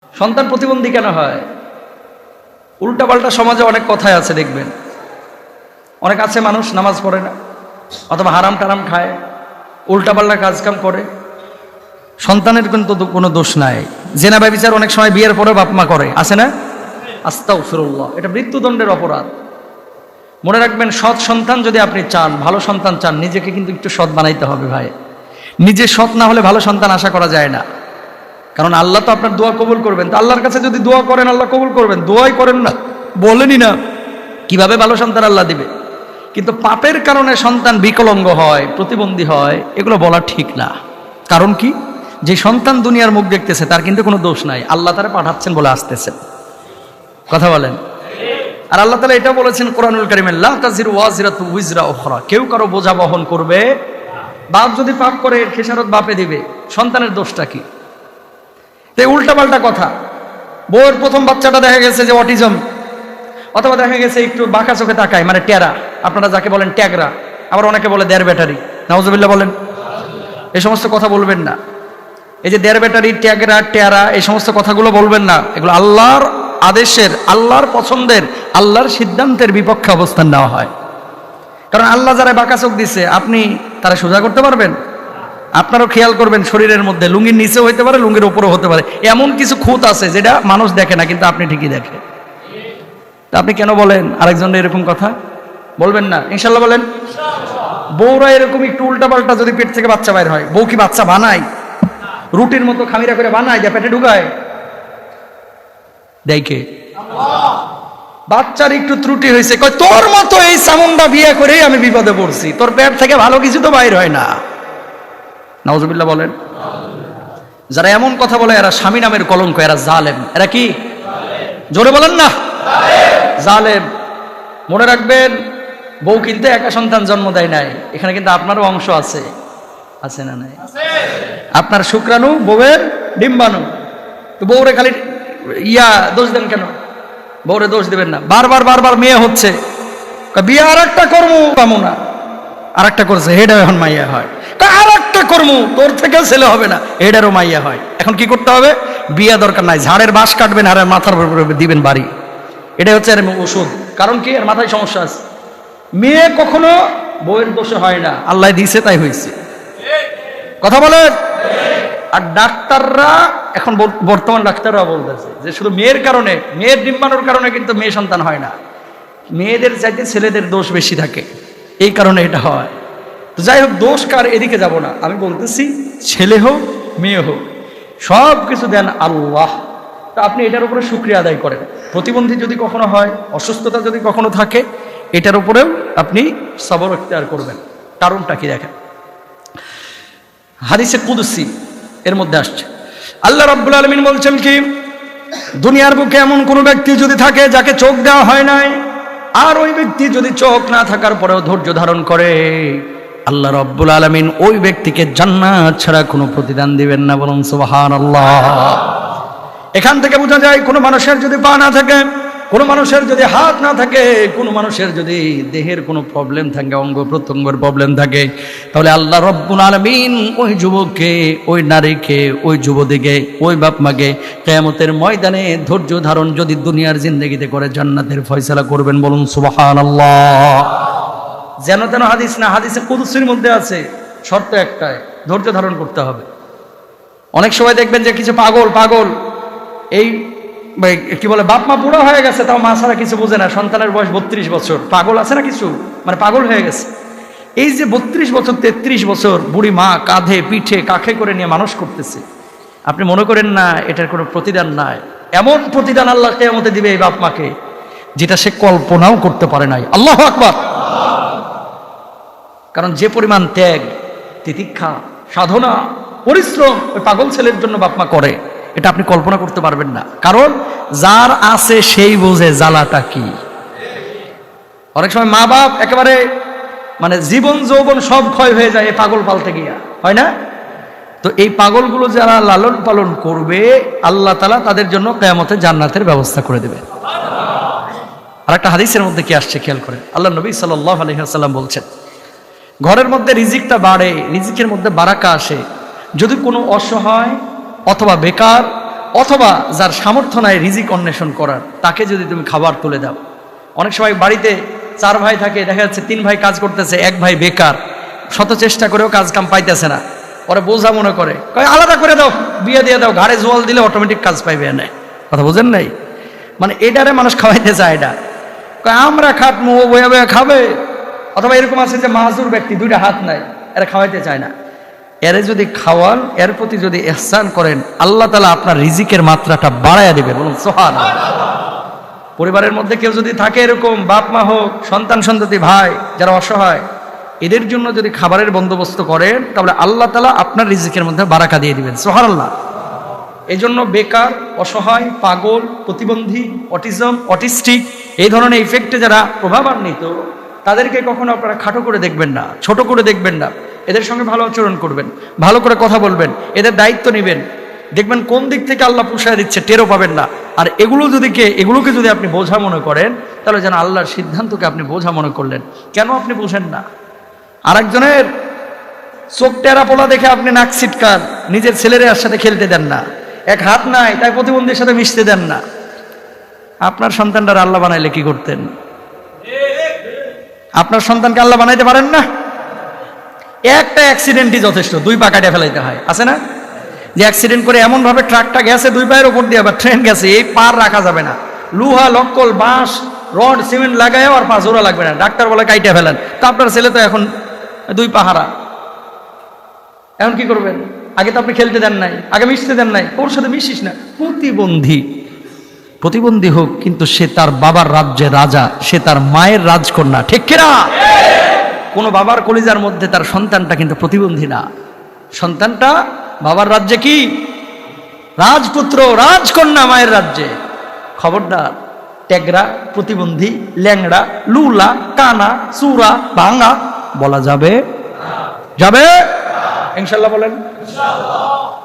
সন্তান প্রতিবন্ধী কেন হয়? উল্টাপাল্টা সমাজে অনেক কথাই আছে, দেখবেন অনেক আছে মানুষ নামাজ পড়ে না অথবা হারাম টারাম খায়, উল্টাপাল্টা কাজকাম করে, সন্তানের কিন্তু কোনো দোষ নাই। জেনা ব্যভিচার অনেক সময় বিয়ের পরে বাপ মা করে, আছে না? আস্তাগফিরুল্লাহ, এটা মৃত্যুদণ্ডের অপরাধ। মনে রাখবেন, সৎ সন্তান যদি আপনি চান, ভালো সন্তান চান, নিজেকে কিন্তু একটু সৎ বানাইতে হবে ভাই। নিজে সৎ না হলে ভালো সন্তান আশা করা যায় না। কারণ আল্লাহ তো আপনার দোয়া কবুল করবেন। তো আল্লাহর কাছে যদি দোয়া করেন আল্লাহ কবুল করবেন, দোয়াই করেন না, বলেনই না, কিভাবে ভালো সন্তান আল্লাহ দিবে? কিন্তু পাপের কারণে সন্তান বিকলাঙ্গ হয়, প্রতিবন্ধী হয়, এগুলো বলা ঠিক না। কারণ কি? যে সন্তান দুনিয়ার মুখ দেখতেছে তার কিন্তু কোনো দোষ নাই, আল্লাহ তারা পাঠাচ্ছেন বলে আসতেছেন। কথা বলেন। আর আল্লাহ তাআলা এটা বলেছেন কোরআনুল কারীমে, লা তাজিরু ওয়াজিরাতু উযরা উখরা, কেউ কারো বোঝা বহন করবে। বাপ যদি পাপ করে এর খেসারত বাপে দিবে, সন্তানের দোষটা কি? তাই উল্টাপাল্টা কথা। বউয়ের প্রথম বাচ্চাটা দেখা গেছে যে অটিজম, অথবা দেখা গেছে একটু বাঁকা চোখে তাকায়, মানে টেরা, আপনারা যাকে বলেন ট্যাগরা, আবার অনেকে বলে দেড় ব্যাটারি, নাউজুবিল্লাহ বলেন। এই সমস্ত কথা বলবেন না। এই যে দেড় ব্যাটারি, ট্যাগরা, টেরা, এই সমস্ত কথাগুলো বলবেন না। এগুলো আল্লাহর আদেশের, আল্লাহর পছন্দের, আল্লাহর সিদ্ধান্তের বিপক্ষে অবস্থান নেওয়া হয়। কারণ আল্লাহ যারা বাঁকা চোখ দিছে, আপনি তারা সোজা করতে পারবেন? আপনারও খেয়াল করবেন, শরীরের মধ্যে লুঙ্গির নিচেও হতে পারে, লুঙ্গির উপরেও হতে পারে, এমন কিছু খুঁত আছে যেটা মানুষ দেখে না, কিন্তু আপনি ঠিকই দেখে। তা আপনি কেন বলেন আরেকজনের এরকম কথা? বলবেন না, ইনশাল্লাহ বলেন। বউরা এরকম একটু উল্টাপাল্টা যদি পেট থেকে বাচ্চা বাইর হয়, বউ কি বাচ্চা বানায়? রুটির মতো খামিরা করে বানায়, যা পেটে ঢুকায়? দেখে বাচ্চার একটু ত্রুটি হয়েছে, কয় তোর মতো এই চামুন্ডা বিয়ে করেই আমি বিপদে পড়ছি, তোর পেট থেকে ভালো কিছু তো বাইর হয় না। নাউজুবিল্লাহ বলেন। যারা এমন কথা বলে এরা স্বামী নামের কলঙ্ক, এরা জালেম। এরা কি? জোরে বলেন না, জালেম। মনে রাখবেন, বউ কিন্তু একা সন্তান জন্ম দেয় নাই, এখানে কিন্তু আপনারও অংশ আছে। আছে না নাই? আপনার শুক্রাণু বউয়ের ডিম্বাণু। তো বউরে খালি দোষ দেন কেন? বউরে দোষ দিবেন না। বারবার বারবার মেয়ে হচ্ছে, বিয়ে আর একটা কর্ম পাবো না, আর একটা করছে, হেডা এখন মাইয়া হয়। আর একটা কর্ম, তোর থেকে ছেলে হবে না, হেডারও মাইয়া হয়। এখন কি করতে হবে? বিয়া দরকার নাই, ঝাড়ের বাঁশ কাটবেন আর মাথার উপরে দিবেন বাড়ি। এটা হচ্ছে এর ওষুধ। কারণ কি? এর মাথায় সমস্যা আছে। মেয়ে কখনো বউয়ের দোষে হয় না, আল্লাহ দিয়েছে তাই হয়েছে। কথা বলেন। আর ডাক্তাররা এখন, বর্তমান ডাক্তাররা বলতেছে যে শুধু মেয়ের কারণে, মেয়ের ডিম্বাণুর কারণে কিন্তু মেয়ে সন্তান হয় না, মেয়েদের চাইতে ছেলেদের দোষ বেশি থাকে, এই কারণে এটা হয়। তো যাই হোক, দোষ কার, এদিকে যাব না। আমি বলতেছি, ছেলে হোক মেয়ে হোক, সব কিছু দেন আল্লাহ। তা আপনি এটার উপরে শুকরিয়া আদায় করেন। প্রতিবন্ধী যদি কখনো হয়, অসুস্থতা যদি কখনো থাকে, এটার উপরেও আপনি সবর ইখতিয়ার করবেন। কারণটা কি দেখেন, হাদিসে কুদসি এর মধ্যে আসছে, আল্লাহ রাব্বুল আলামিন বলছেন কি, দুনিয়ার বুকে এমন কোন ব্যক্তি যদি থাকে যাকে চোখ দেওয়া হয় নাই, আর ওই ব্যক্তি যদি চোখ না থাকার পরেও ধৈর্য ধারণ করে, আল্লাহ রাব্বুল আলামিন ওই ব্যক্তিকে জান্নাত ছাড়া কোনো প্রতিদান দিবেন না। বলুন সুবহানাল্লাহ। এখান থেকে বোঝা যায়, কোনো মানুষের যদি পা না থাকে, কোনো মানুষের যদি হাত না থাকে, কোনো মানুষের যদি দেহের কোনো প্রবলেম থাকে, অঙ্গ প্রত্যঙ্গের প্রবলেম থাকে, তাহলে আল্লাহ রাব্বুল আলামিন ওই যুবককে, ওই নারীকে, ওই যুবতীকে, ওই বাপ মাকে কিয়ামতের ময়দানে ধৈর্য ধারণ যদি দুনিয়ার জিন্দেগিতে করে, জান্নাতের ফয়সালা করবেন। বলুন সুবহানাল্লাহ। যেন তেন হাদিস না, হাদিসে কুদসির মধ্যে আছে, শর্ত একটাই, ধৈর্য ধারণ করতে হবে। অনেক সময় দেখবেন যে কিছু পাগল এই কি বলে, বাপ মা বুড়ো হয়ে গেছে, তাও মা ছাড়া কিছু বোঝে না, সন্তানের বয়স 32 বছর, পাগল আছে না কিছু, মানে পাগল হয়ে গেছে। এই যে 32 বছর 33 বছর বুড়ি মা কাঁধে পিঠে কাঁখে করে নিয়ে মানুষ করতেছে, আপনি মনে করেন না এটার কোনো প্রতিদান নাই? এমন প্রতিদান আল্লাহ কিয়ামতে দিবে এই বাপ মাকে, যেটা সে কল্পনাও করতে পারে নাই। আল্লাহু আকবার। কারণ যে পরিমাণ ত্যাগ, তিতিক্ষা, সাধনা, পরিশ্রম ওই পাগল ছেলের জন্য বাপ মা করে, এটা আপনি কল্পনা করতে পারবেন না। কারণ যার আছে সেই বোঝে জ্বালাটা কি। অনেক সময় মা বাপ একেবারে মানে জীবন যৌবন সব ক্ষয় হয়ে যায় এই পাগল পালতে গিয়া, হয় না? তো এই পাগলগুলো যারা লালন পালন করবে, আল্লাহ তাআলা তাদের জন্য কিয়ামতে জান্নাতের ব্যবস্থা করে দেবে। আর একটা হাদিসের মধ্যে কি আসছে খেয়াল করেন, আল্লাহ নবী সাল্লাল্লাহু আলাইহি ওয়াসাল্লাম বলছেন, ঘরের মধ্যে রিজিকটা বাড়ে, রিজিকের মধ্যে বারাকা আসে, যদি কোনো অসহায় অথবা বেকার অথবা যার সামর্থ্য নাই রিজিক অন্বেষণ করার, তাকে যদি তুমি খাবার তুলে দাও। অনেক সময় বাড়িতে 4 ভাই থাকে, দেখা যাচ্ছে 3 ভাই কাজ করতেছে, 1 ভাই বেকার, শত চেষ্টা করেও কাজ কাম পাইতেছে না, পরে বোঝা মনে করে, কয় আলাদা করে দাও, বিয়ে দিয়ে দাও, ঘাড়ে জোয়াল দিলে অটোমেটিক কাজ পাইবে না। কথা বোঝেন নাই? মানে এটারে মানুষ খাওয়াইতে চায় না, কয় আমরা খাটমু, ও বয়া বয়া খাবে। অথবা এরকম আছে যে মাহুর ব্যক্তি, 2টা হাত নাই, এরা খাওয়াইতে চায় না। এরে যদি খাওয়ান, এর প্রতি যদি ইহসান করেন, আল্লাহ তাআলা আপনার রিজিকের মাত্রাটা বাড়াইয়া দিবেন। বলুন সুবহানাল্লাহ। পরিবারের মধ্যে কেউ যদি থাকে এরকম, বাপ মা হোক, সন্তান সন্ততি, ভাই যারা অসহায়, এদের জন্য যদি খাবারের বন্দোবস্ত করেন, তাহলে আল্লাহ তাআলা আপনার রিজিকের মধ্যে বারাকা দিয়ে দিবেন। সুবহানাল্লাহ। এই জন্য বেকার, অসহায়, পাগল, প্রতিবন্ধী, অটিজম, অটিস্টিক এই ধরনের ইফেক্টে যারা প্রভাবান্বিত, তাদেরকে কখনো আপনারা খাটো করে দেখবেন না, ছোট করে দেখবেন না। এদের সঙ্গে ভালো আচরণ করবেন, ভালো করে কথা বলবেন, এদের দায়িত্ব নেবেন। দেখবেন কোন দিক থেকে আল্লাহ পুষায় দিচ্ছে, টেরও পাবেন না। আর এগুলোকে যদি আপনি বোঝা মনে করেন, তাহলে যেন আল্লাহর সিদ্ধান্তকে আপনি বোঝা মনে করলেন। কেন আপনি বোঝেন না? আরেকজনের চোখ টেরা পোলা দেখে আপনি নাক ছিটকান, নিজের ছেলের সাথে খেলতে দেন না, 1 হাত নাই তাই প্রতিবন্ধীর সাথে মিশতে দেন না। আপনার সন্তানটা আল্লাহ বানাইলে কি করতেন? আপনার সন্তানকে আল্লাহ বানাইতে পারেন না? একটা অ্যাক্সিডেন্টই যথেষ্ট, 2 পা কাটিয়ে ফেলাইতে হয়, আছে না? যে অ্যাক্সিডেন্ট করে এমন ভাবে ট্রাকটা গেছে 2 পায়ের উপর দিয়ে, আবার ট্রেন গেছে, এই পার রাখা যাবে না, লুহা লক্কল বাঁশ রড সিমেন্ট লাগায়, আর পা জোড়া লাগবে না, ডাক্তার বলে কাইটে ফেলেন। তা আপনার ছেলে তো এখন 2 পা হারা, এখন কি করবেন? আগে তো আপনি খেলতে দেন নাই, আগে মিশতে দেন নাই, ওর সাথে মিশিস না। প্রতিবন্ধী হোক, কিন্তু সে তার বাবার রাজ্যের রাজা, সে তার মায়ের রাজকন্যা, ঠিক কিনা? কোন বাবার কলিজার মধ্যে তার সন্তানটা কিন্তু প্রতিবন্ধী না, সন্তানটা বাবার রাজ্যে কি রাজপুত্র, রাজকন্যা, মায়ের রাজ্যে। খবরদার টেগরা, প্রতিবন্ধী, ল্যাংড়া, লুলা, কানা, চূড়া, ভাঙা বলা যাবে? যাবে? ইনশাআল্লাহ বলেন। ইনশাআল্লাহ।